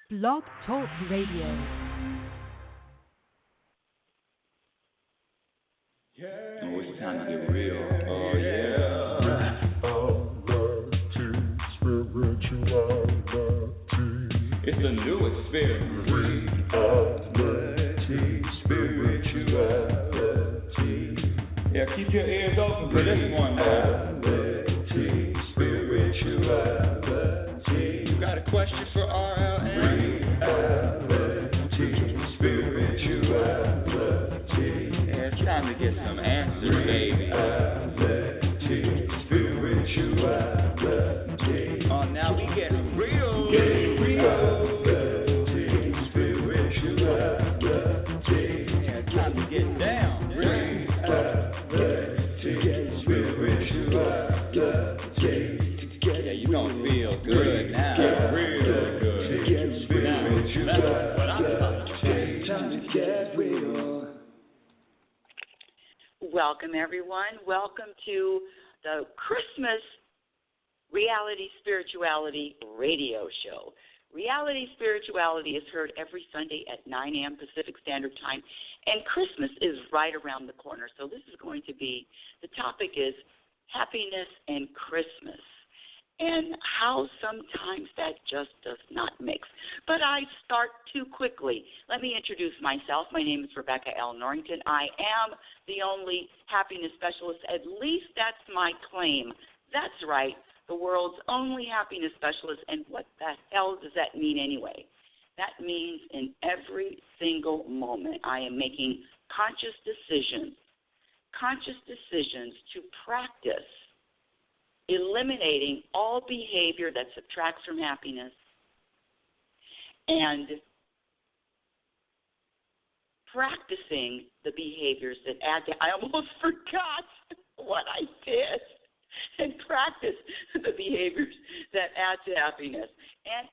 Blog Talk Radio. Oh, it's time to get real. Oh, yeah. RealitySpirituality. It's a new experience. RealitySpirituality. Yeah, keep your ears open for this one, man. RealitySpirituality. You got a question for RLN? RealitySpirituality. Yeah, it's time to get some answers, baby. RealitySpirituality. Oh, now we get real. RealitySpirituality. Yeah, it's time to get down. RealitySpirituality. Yeah, you gonna feel good now. Real good. Now, that's what I'm talking about. Time to get real. Welcome, everyone. Welcome to the Christmas Reality Spirituality Radio Show. Reality Spirituality is heard every Sunday at 9 a.m. Pacific Standard Time, and Christmas is right around the corner. So this is going to be, the topic is happiness and Christmas, and how sometimes that just does not mix. But I start too quickly. Let me introduce myself. My name is Rebecca L. Norrington. I am the only happiness specialist. At least that's my claim. That's right, the world's only happiness specialist. And what the hell does that mean anyway? That means in every single moment I am making conscious decisions to practice eliminating all behavior that subtracts from happiness and practicing the behaviors that add to, I almost forgot what I did, and practice the behaviors that add to happiness. And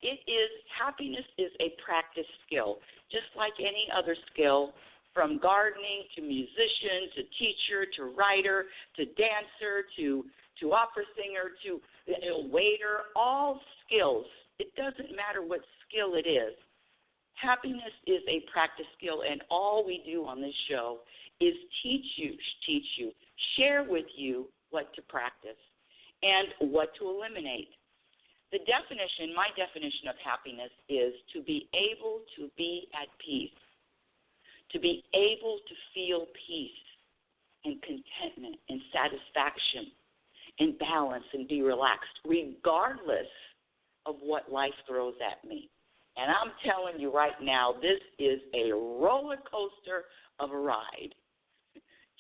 happiness is a practice skill, just like any other skill, from gardening to musician to teacher to writer to dancer to opera singer to waiter, all skills. It doesn't matter what skill it is. Happiness is a practice skill, and all we do on this show is teach you, share with you what to practice and what to eliminate. My definition of happiness is to be able to be at peace, to be able to feel peace and contentment and satisfaction and balance and be relaxed, regardless of what life throws at me. And I'm telling you right now, this is a roller coaster of a ride.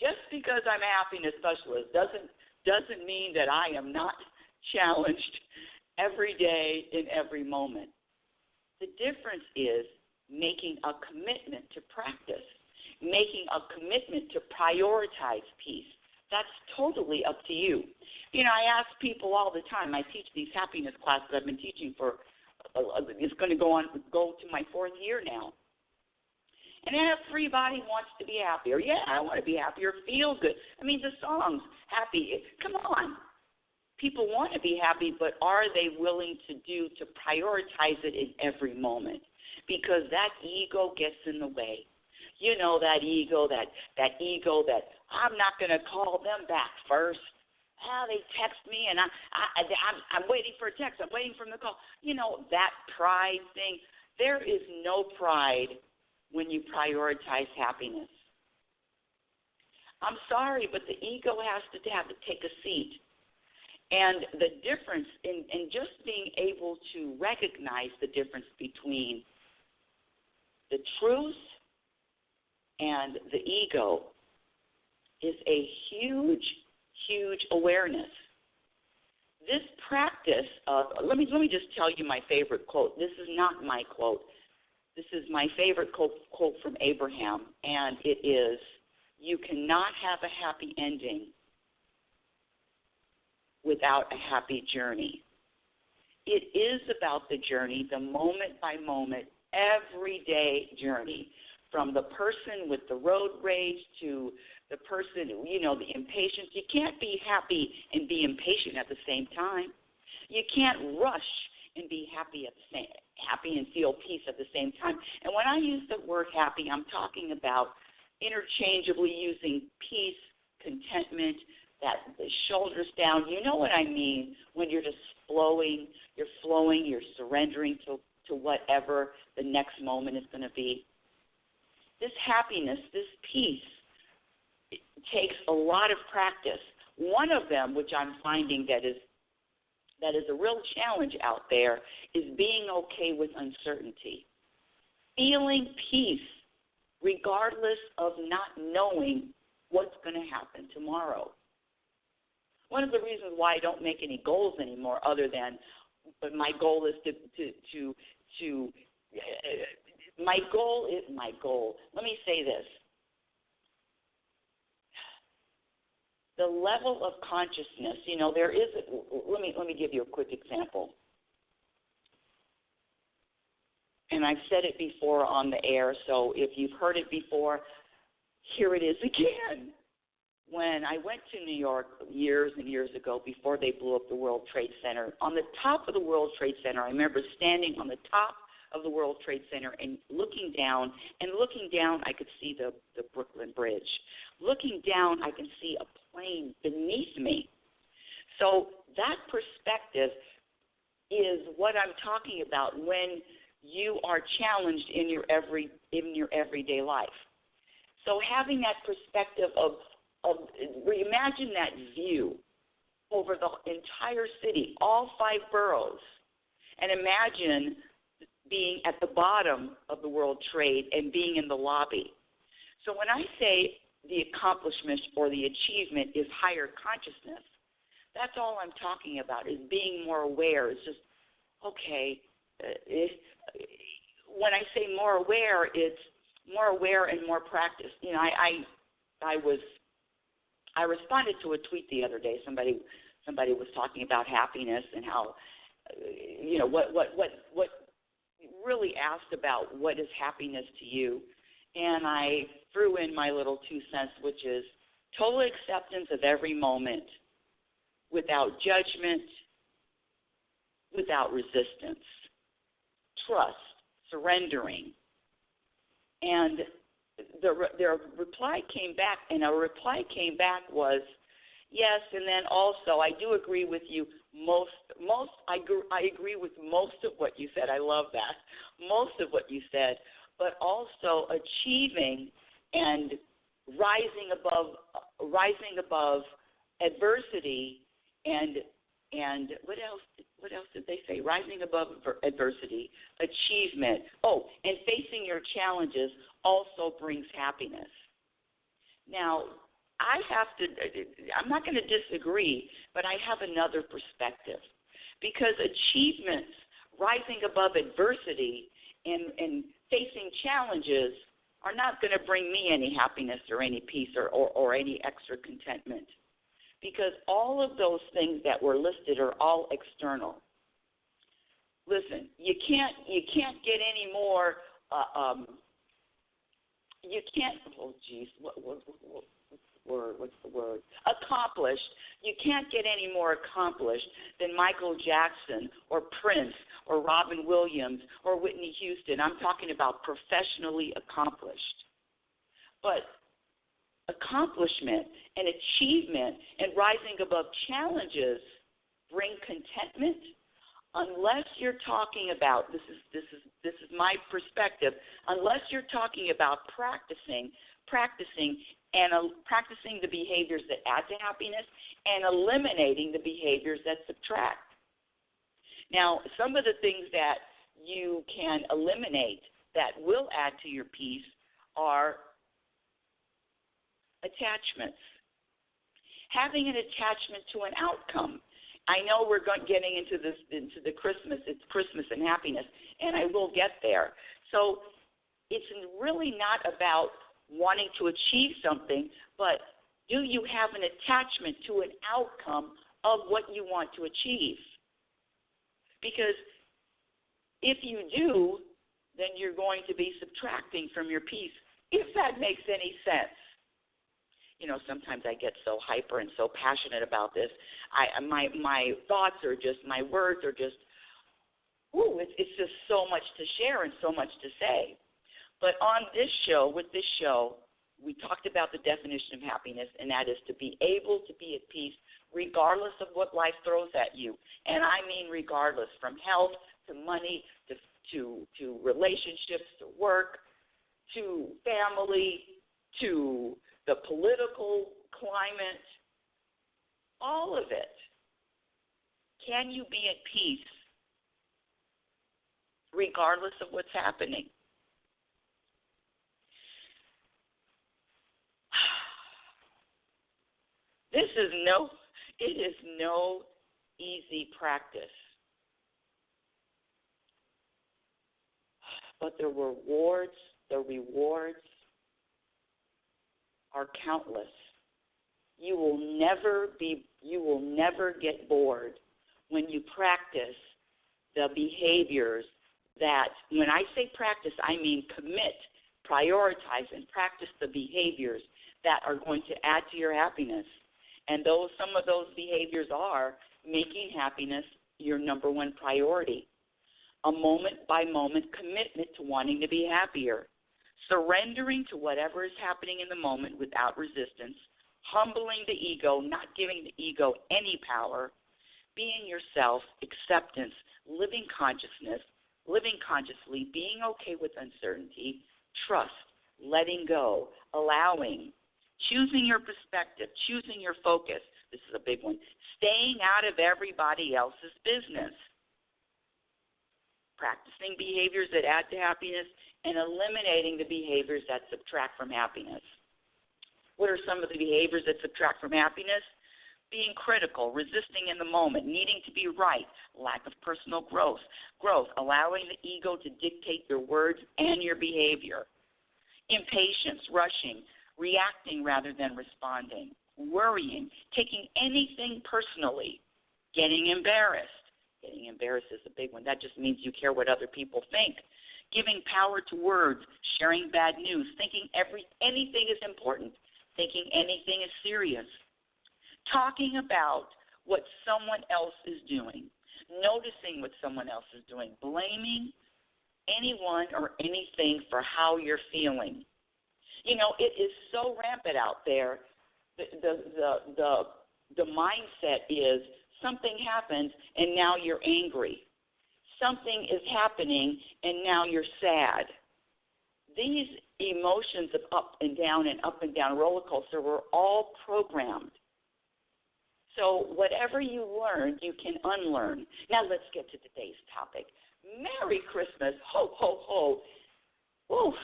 Just because I'm a happiness specialist doesn't mean that I am not challenged every day in every moment. The difference is making a commitment to practice, making a commitment to prioritize peace. That's totally up to you. You know, I ask people all the time. I teach these happiness classes I've been teaching for, it's going to go to my 4th year now. And everybody wants to be happier. Yeah, I want to be happier, feel good. I mean, the songs, happy, come on. People want to be happy, but are they willing to prioritize it in every moment? Because that ego gets in the way. You know, that ego that I'm not going to call them back first. They text me, and I'm waiting for a text. I'm waiting for them to call. You know, that pride thing. There is no pride when you prioritize happiness. I'm sorry, but the ego has to take a seat. And the difference in just being able to recognize the difference between the truth and the ego is a huge, huge awareness. This practice of, let me just tell you my favorite quote. This is not my quote. This is my favorite quote from Abraham, and it is, "You cannot have a happy ending without a happy journey." It is about the journey, the moment by moment, everyday journey, from the person with the road rage to the person, the impatience. You can't be happy and be impatient at the same time. You can't rush and be happy and feel peace at the same time. And when I use the word happy, I'm talking about interchangeably using peace, contentment, that the shoulders down. You know what I mean when you're just flowing, you're surrendering to whatever the next moment is going to be. This happiness, this peace, it takes a lot of practice. One of them, which I'm finding that is a real challenge out there, is being okay with uncertainty. Feeling peace regardless of not knowing what's going to happen tomorrow. One of the reasons why I don't make any goals anymore, other than, but my goal is my goal. Let me say this. The level of consciousness, there is, let me give you a quick example. And I've said it before on the air, so if you've heard it before, here it is again. When I went to New York years and years ago, before they blew up the World Trade Center, on the top of the World Trade Center, I remember standing on the top of the World Trade Center and looking down, I could see the Brooklyn Bridge. Looking down, I can see a plane beneath me. So that perspective is what I'm talking about when you are challenged in your everyday life. So having that perspective of imagine that view over the entire city, all 5 boroughs, and imagine being at the bottom of the World Trade and being in the lobby. So when I say the accomplishment or the achievement is higher consciousness, that's all I'm talking about, is being more aware. It's just, okay, when I say more aware, it's more aware and more practice. I responded to a tweet the other day. Somebody was talking about happiness and how, what really asked about what is happiness to you. And I threw in my little 2 cents, which is total acceptance of every moment without judgment, without resistance, trust, surrendering. And their reply came back, and a reply came back was, yes, and then also I do agree with you I agree with most of what you said. I love that. Most of what you said, but also achieving and rising above adversity and what else did they say? Rising above adversity, achievement. Oh, and facing your challenges also brings happiness. Now, I'm not going to disagree, but I have another perspective, because achievements, rising above adversity, and facing challenges are not going to bring me any happiness or any peace or any extra contentment, because all of those things that were listed are all external. Listen, you can't get any more. You can't. Oh, geez, what's the word? Accomplished. You can't get any more accomplished than Michael Jackson or Prince or Robin Williams or Whitney Houston. I'm talking about professionally accomplished. But accomplishment and achievement and rising above challenges bring contentment, unless you're talking about, this is my perspective, unless you're talking about practicing the behaviors that add to happiness and eliminating the behaviors that subtract. Now, some of the things that you can eliminate that will add to your peace are attachments. Having an attachment to an outcome. I know we're getting into the Christmas. It's Christmas and happiness, and I will get there. So it's really not about wanting to achieve something, but do you have an attachment to an outcome of what you want to achieve? Because if you do, then you're going to be subtracting from your peace, if that makes any sense. Sometimes I get so hyper and so passionate about this. My thoughts are just, my words are just it's just so much to share and so much to say. But on this show, we talked about the definition of happiness, and that is to be able to be at peace regardless of what life throws at you. And I mean regardless, from health to money to relationships to work to family to the political climate, all of it. Can you be at peace regardless of what's happening? It is no easy practice. But the rewards are countless. You will never get bored when you practice the behaviors that, when I say practice, I mean commit, prioritize, and practice the behaviors that are going to add to your happiness. And some of those behaviors are making happiness your number one priority. A moment-by-moment commitment to wanting to be happier. Surrendering to whatever is happening in the moment without resistance. Humbling the ego, not giving the ego any power. Being yourself, acceptance, living consciously, being okay with uncertainty, trust, letting go, allowing, choosing your perspective, choosing your focus. This is a big one. Staying out of everybody else's business. Practicing behaviors that add to happiness and eliminating the behaviors that subtract from happiness. What are some of the behaviors that subtract from happiness? Being critical, resisting in the moment, needing to be right, lack of personal growth, allowing the ego to dictate your words and your behavior. Impatience, rushing, reacting rather than responding, worrying, taking anything personally, getting embarrassed. Getting embarrassed is a big one. That just means you care what other people think. Giving power to words, sharing bad news, thinking anything is important, thinking anything is serious. Talking about what someone else is doing, noticing what someone else is doing, blaming anyone or anything for how you're feeling. You know, it is so rampant out there. The mindset is something happens and now you're angry. Something is happening and now you're sad. These emotions of up and down roller coaster were all programmed. So whatever you learned, you can unlearn. Now let's get to today's topic. Merry Christmas. Ho, ho, ho. Oof.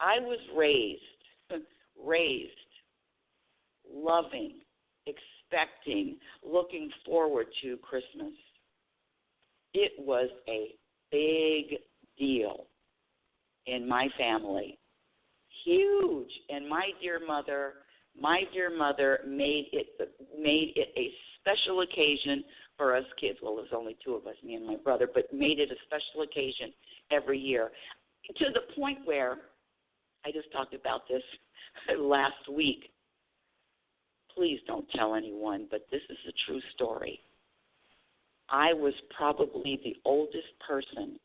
I was raised, loving, expecting, looking forward to Christmas. It was a big deal in my family. Huge. And my dear mother made it a special occasion for us kids. Well, there's only two of us, me and my brother, but made it a special occasion every year, to the point where I just talked about this last week. Please don't tell anyone, but this is a true story. I was probably the oldest person.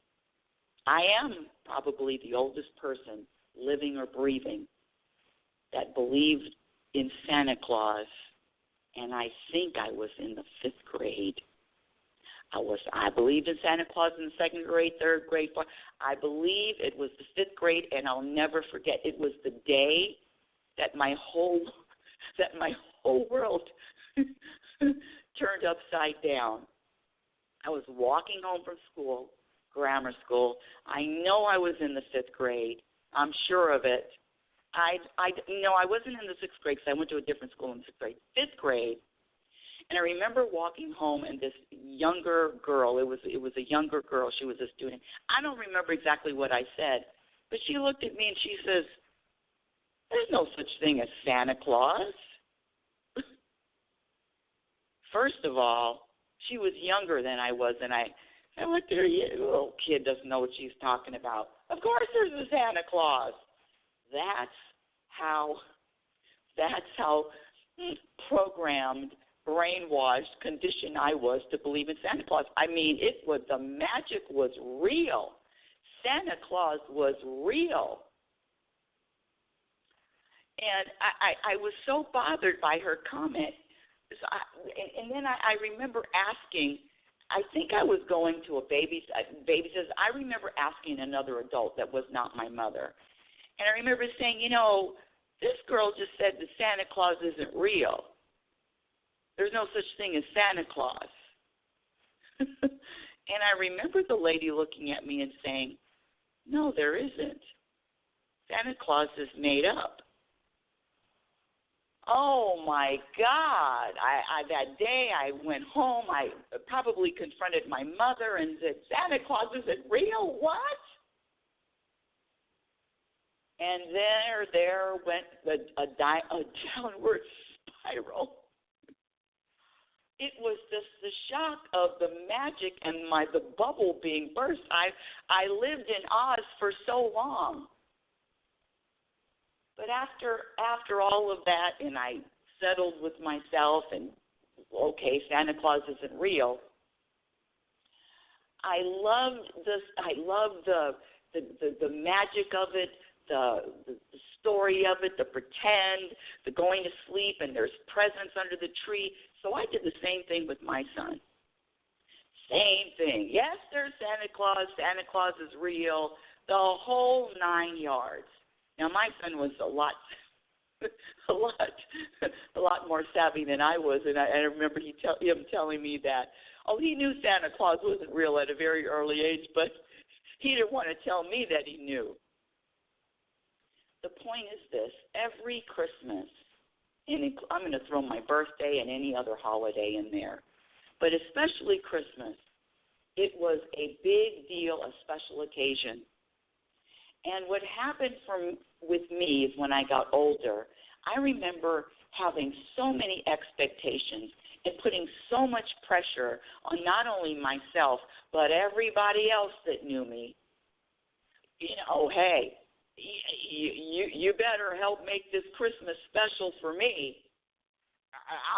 I am probably the oldest person living or breathing that believed in Santa Claus, and I think I was in the 5th grade. I believed in Santa Claus in the 2nd grade, 3rd grade, 4th. I believe it was the 5th grade, and I'll never forget. It was the day that my whole world turned upside down. I was walking home from school, grammar school. I know I was in the 5th grade. I'm sure of it. I wasn't in the 6th grade because I went to a different school in the 6th grade. 5th grade, and I remember walking home, and this younger girl, it was a younger girl, she was a student. I don't remember exactly what I said, but she looked at me and she says, "There's no such thing as Santa Claus." First of all, she was younger than I was, and I looked at her, little kid doesn't know what she's talking about. Of course there's a Santa Claus. That's how programmed brainwashed condition I was to believe in Santa Claus. I mean, the magic was real. Santa Claus was real. And I was so bothered by her comment. And then I remember asking, I think I was going to a babysitter. I remember asking another adult that was not my mother. And I remember saying, this girl just said that Santa Claus isn't real. There's no such thing as Santa Claus. And I remember the lady looking at me and saying, no, there isn't. Santa Claus is made up. Oh, my God. That day I went home. I probably confronted my mother and said, Santa Claus isn't real? What? And there went a downward spiral. It was just the shock of the magic and the bubble being burst. I lived in Oz for so long. But after all of that, and I settled with myself, and okay, Santa Claus isn't real. I loved this. I loved the magic of it, the story of it, the pretend, the going to sleep, and there's presents under the tree. So I did the same thing with my son. Same thing. Yes, there's Santa Claus. Santa Claus is real. The whole 9 yards. Now, my son was a lot more savvy than I was, and I remember him telling me that, he knew Santa Claus wasn't real at a very early age, but he didn't want to tell me that he knew. The point is this: every Christmas, and I'm going to throw my birthday and any other holiday in there, but especially Christmas, it was a big deal, a special occasion. And what happened with me is when I got older, I remember having so many expectations and putting so much pressure on not only myself, but everybody else that knew me. Hey, you better help make this Christmas special for me.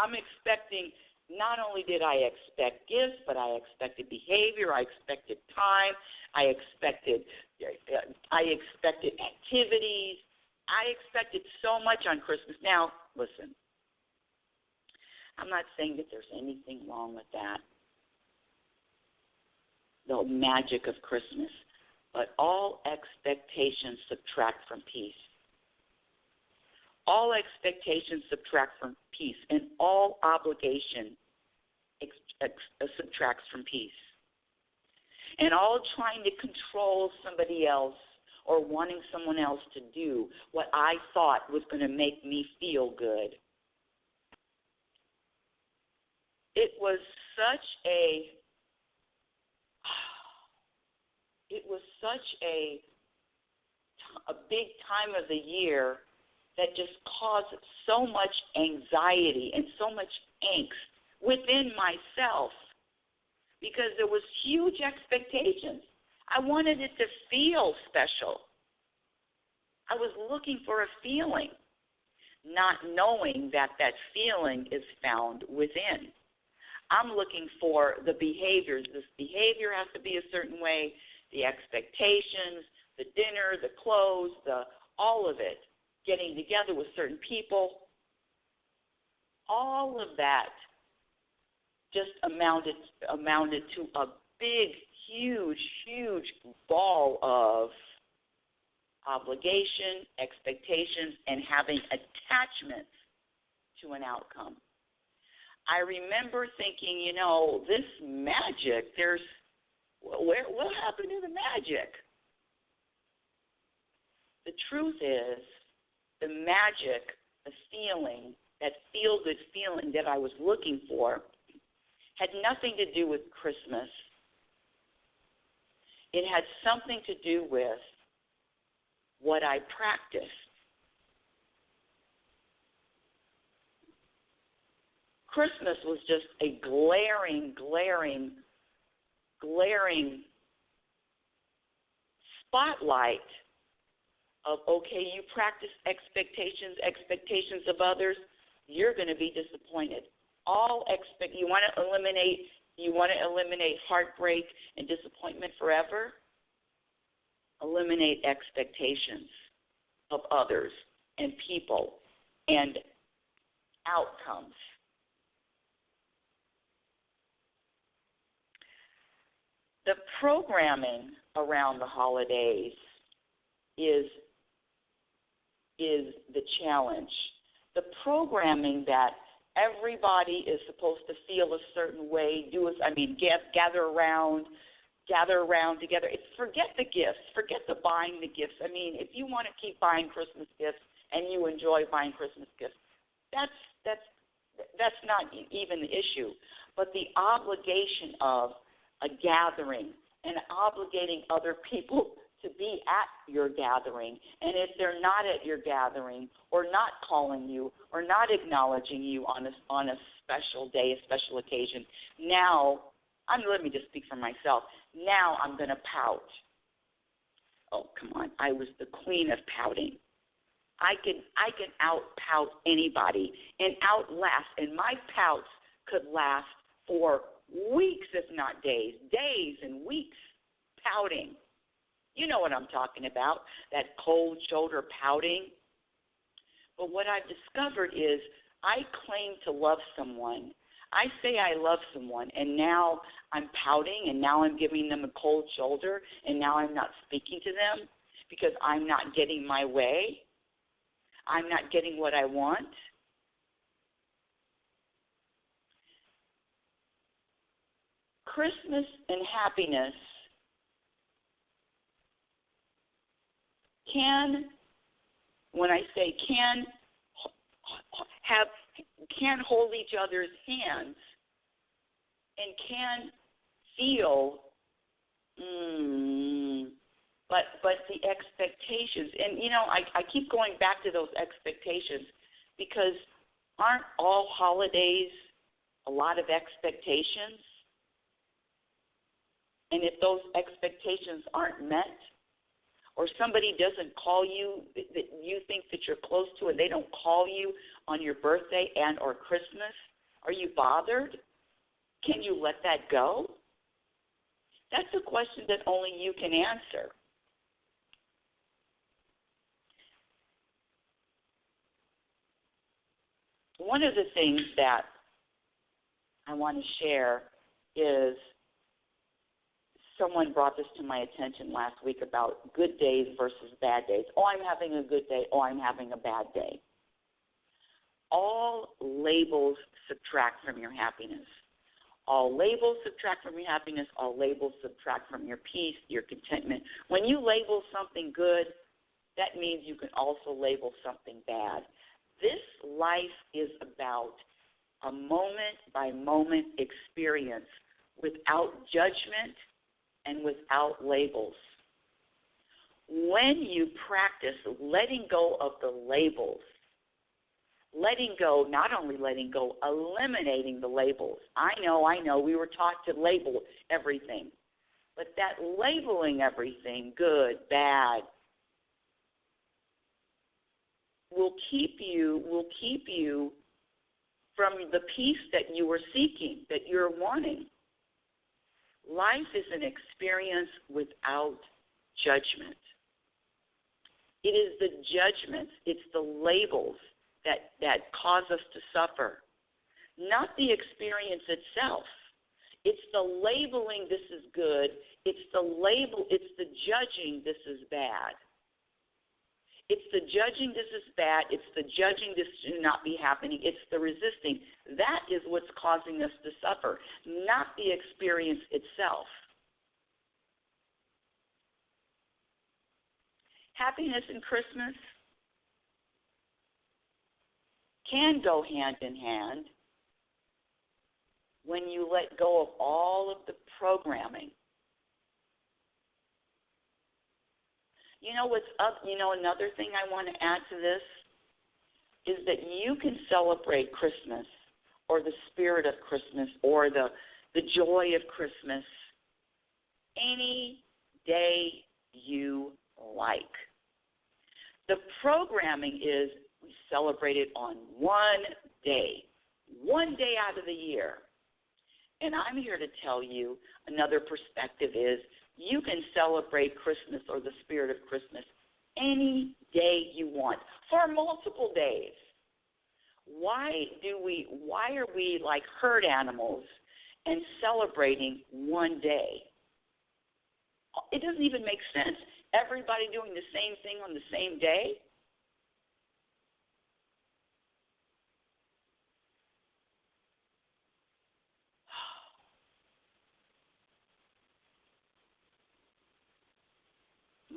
I'm expecting, not only did I expect gifts, but I expected behavior, I expected time, I expected activities. I expected so much on Christmas. Now, listen, I'm not saying that there's anything wrong with that, the magic of Christmas, but all expectations subtract from peace. All expectations subtract from peace, and all obligation subtracts from peace. And all trying to control somebody else or wanting someone else to do what I thought was going to make me feel good. It was such a big time of the year that just caused so much anxiety and so much angst within myself, because there was huge expectations. I wanted it to feel special. I was looking for a feeling, not knowing that feeling is found within. I'm looking for the behaviors. This behavior has to be a certain way, the expectations, the dinner, the clothes, all of it, getting together with certain people. All of that just amounted to a big, huge ball of obligation, expectations, and having attachments to an outcome. I remember thinking, this magic, what happened to the magic? The truth is, the magic, the feeling, that feel-good feeling that I was looking for, had nothing to do with Christmas. It had something to do with what I practiced. Christmas was just a glaring spotlight of, okay, you practice expectations of others, you're going to be disappointed. You want to eliminate heartbreak and disappointment forever? Eliminate expectations of others and people and outcomes. The programming around the holidays is the challenge. The programming that everybody is supposed to feel a certain way, gather around together. Forget the gifts. Forget the buying the gifts. If you want to keep buying Christmas gifts and you enjoy buying Christmas gifts, that's not even the issue. But the obligation of a gathering and obligating other people to be at your gathering, and if they're not at your gathering or not calling you or not acknowledging you on a special day, a special occasion, let me just speak for myself. Now I'm going to pout. Oh, come on. I was the queen of pouting. I can out-pout anybody and outlast, and my pouts could last for weeks, if not days and weeks, pouting. You know what I'm talking about, that cold shoulder pouting. But what I've discovered is I claim to love someone. I say I love someone, and now I'm pouting, and now I'm giving them a cold shoulder, and now I'm not speaking to them because I'm not getting my way. I'm not getting what I want. Christmas and happiness can hold each other's hands and can feel, but the expectations, and I keep going back to those expectations because aren't all holidays a lot of expectations? And if those expectations aren't met, or somebody doesn't call you that you think that you're close to and they don't call you on your birthday and or Christmas, are you bothered? Can you let that go? That's a question that only you can answer. One of the things that I want to share is someone brought this to my attention last week about good days versus bad days. Oh, I'm having a good day. Oh, I'm having a bad day. All labels subtract from your happiness. All labels subtract from your happiness. All labels subtract from your peace, your contentment. When you label something good, that means you can also label something bad. This life is about a moment-by-moment experience without judgment and without labels. When you practice letting go of the labels, not only letting go, eliminating the labels. I know, we were taught to label everything. But that labeling everything, good, bad, will keep you from the peace that you were seeking, that you're wanting. Life is an experience without judgment. It is the judgments, it's the labels that cause us to suffer, not the experience itself. It's the labeling, this is good. It's the judging, this is bad. It's the judging, this is bad. It's the judging, this should not be happening. It's the resisting. That is what's causing us to suffer, not the experience itself. Happiness and Christmas can go hand in hand when you let go of all of the programming. You know what's up? Another thing I want to add to this is that you can celebrate Christmas or the spirit of Christmas or the joy of Christmas any day you like. The programming is we celebrate it on one day, one day out of the year. And I'm here to tell you another perspective is you can celebrate Christmas or the spirit of Christmas any day you want for multiple days. Why are we like herd animals and celebrating one day? It doesn't even make sense. Everybody doing the same thing on the same day?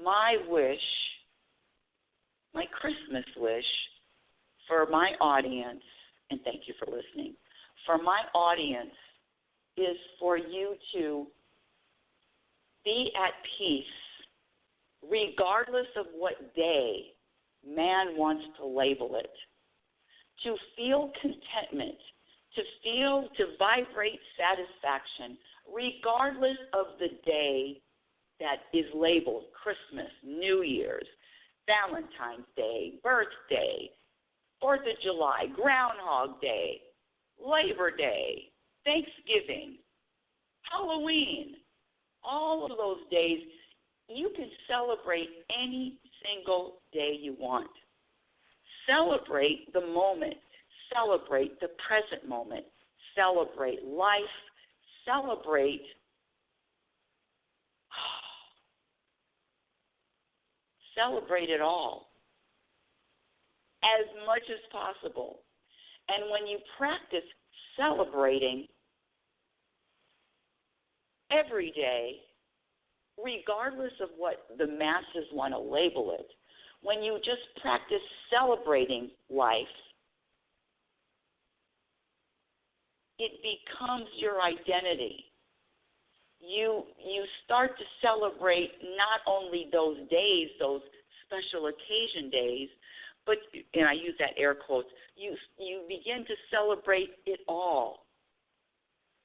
My wish, my Christmas wish for my audience, and thank you for listening, for my audience is for you to be at peace regardless of what day man wants to label it, to feel contentment, to vibrate satisfaction regardless of the day that is labeled Christmas, New Year's, Valentine's Day, birthday, 4th of July, Groundhog Day, Labor Day, Thanksgiving, Halloween. All of those days, you can celebrate any single day you want. Celebrate the moment. Celebrate the present moment. Celebrate life. Celebrate it all as much as possible. And when you practice celebrating every day, regardless of what the masses want to label it, when you just practice celebrating life, it becomes your identity. You start to celebrate not only those days, those special occasion days, but, and I use that air quotes, you begin to celebrate it all.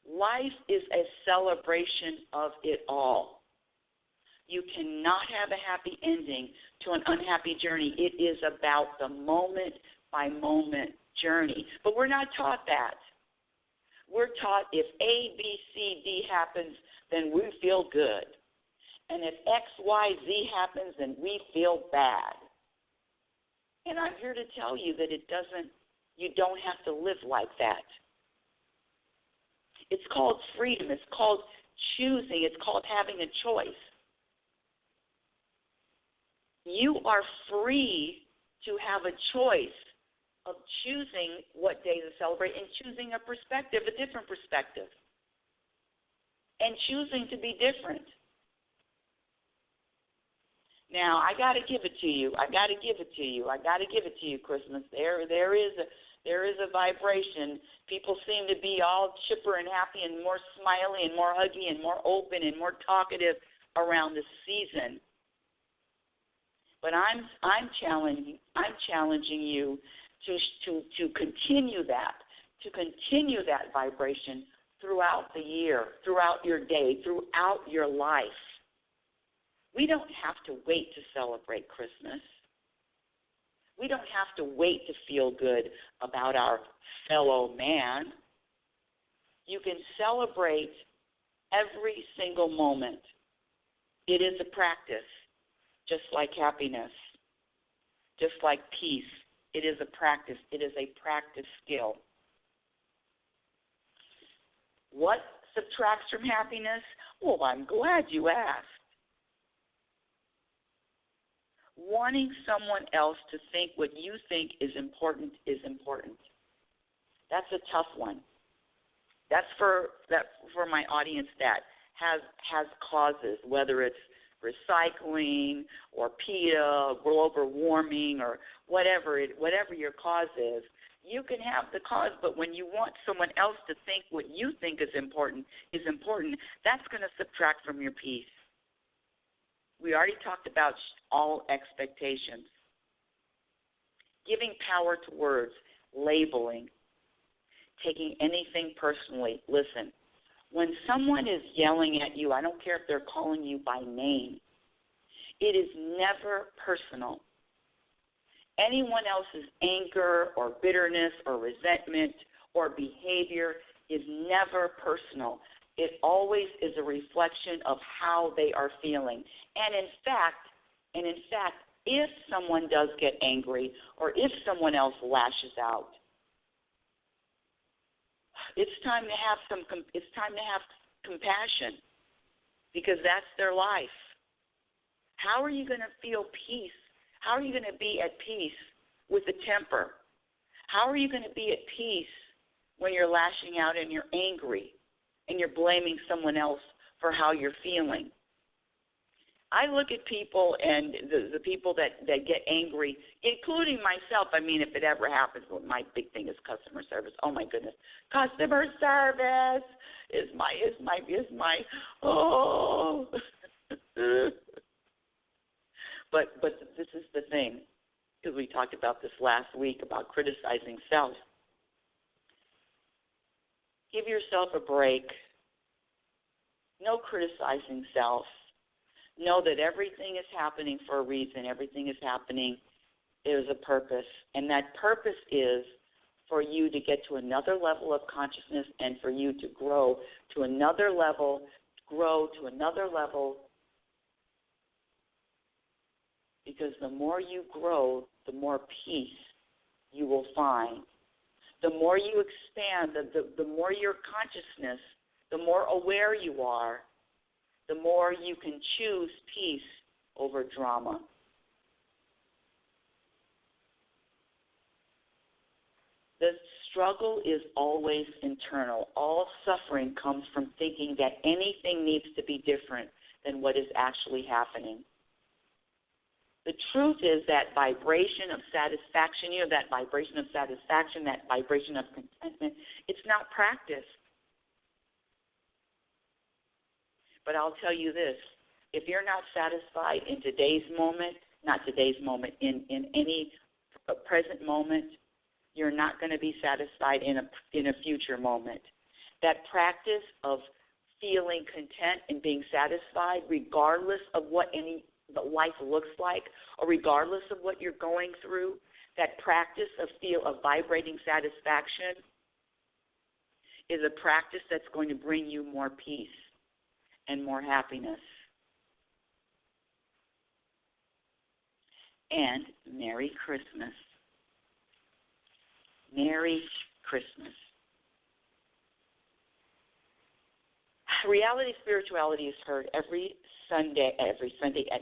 Life is a celebration of it all. You cannot have a happy ending to an unhappy journey. It is about the moment-by-moment journey. But we're not taught that. We're taught if A, B, C, D happens, then we feel good. And if X, Y, Z happens, then we feel bad. And I'm here to tell you that you don't have to live like that. It's called freedom. It's called choosing. It's called having a choice. You are free to have a choice of choosing what day to celebrate and choosing a perspective, a different perspective, and choosing to be different. Now, I got to give it to you. I got to give it to you, Christmas. There is a vibration. People seem to be all chipper and happy and more smiley and more huggy and more open and more talkative around the season. But I'm challenging you to continue that vibration throughout the year, throughout your day, throughout your life. We don't have to wait to celebrate Christmas. We don't have to wait to feel good about our fellow man. You can celebrate every single moment. It is a practice, just like happiness, just like peace. It is a practice. It is a practice skill. What subtracts from happiness? Well, I'm glad you asked. Wanting someone else to think what you think is important is important. That's a tough one. That's for my audience that has causes, whether it's recycling or PETA, global warming, or whatever your cause is. You can have the cause, but when you want someone else to think what you think is important, that's going to subtract from your peace. We already talked about all expectations. Giving power to words, labeling, taking anything personally. Listen, when someone is yelling at you, I don't care if they're calling you by name, it is never personal. Anyone else's anger or bitterness or resentment or behavior is never personal. It always is a reflection of how they are feeling. And in fact, if someone does get angry or if someone else lashes out, it's time to have compassion, because that's their life. How are you going to feel peace? How are you going to be at peace with a temper? How are you going to be at peace when you're lashing out and you're angry and you're blaming someone else for how you're feeling? I look at people, and the people that get angry, including myself. I mean, if it ever happens, well, my big thing is customer service. Oh my goodness, customer service is my oh. But this is the thing, because we talked about this last week about criticizing self. Give yourself a break. No criticizing self. Know that everything is happening for a reason. Everything is happening. There's a purpose. And that purpose is for you to get to another level of consciousness and for you to grow to another level, Because the more you grow, the more peace you will find. The more you expand, the more your consciousness, the more aware you are, the more you can choose peace over drama. The struggle is always internal. All suffering comes from thinking that anything needs to be different than what is actually happening. The truth is that vibration of satisfaction, that vibration of satisfaction, that vibration of contentment, it's not practice. But I'll tell you this, if you're not satisfied in today's moment, in any present moment, you're not going to be satisfied in a future moment. That practice of feeling content and being satisfied, regardless of what life looks like, or regardless of what you're going through, that practice of vibrating satisfaction is a practice that's going to bring you more peace and more happiness. And Merry Christmas. Merry Christmas. Reality Spirituality is heard every Sunday at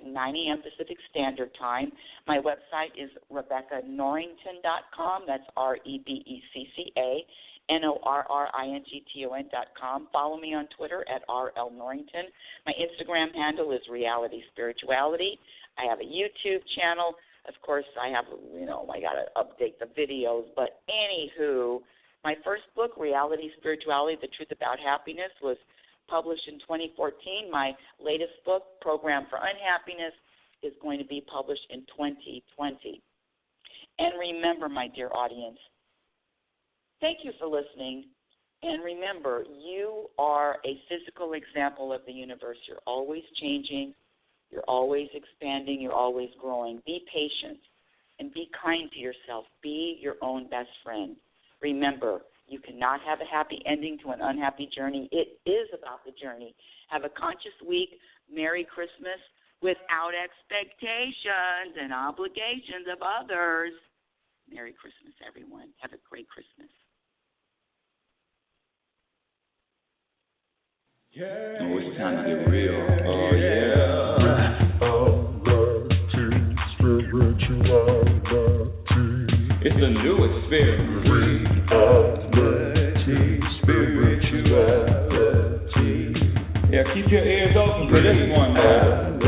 9 a.m. Pacific Standard Time. My website is RebeccaNorrington.com. That's RebeccaNorrington.com. Follow me on Twitter at RLNorrington. My Instagram handle is Reality Spirituality. I have a YouTube channel. Of course, I got to update the videos. But anywho, my first book, Reality Spirituality, The Truth About Happiness, was published in 2014. My latest book, Program for Unhappiness, is going to be published in 2020. And remember, my dear audience, thank you for listening. And remember, you are a physical example of the universe. You're always changing. You're always expanding. You're always growing. Be patient and be kind to yourself. Be your own best friend. Remember, you cannot have a happy ending to an unhappy journey. It is about the journey. Have a conscious week. Merry Christmas without expectations and obligations of others. Merry Christmas, everyone. Have a great Christmas. Yeah. Oh, it's time to get real. Oh, yeah. It's a new experience. Reality Spirituality. Yeah, keep your ears open for this one, man.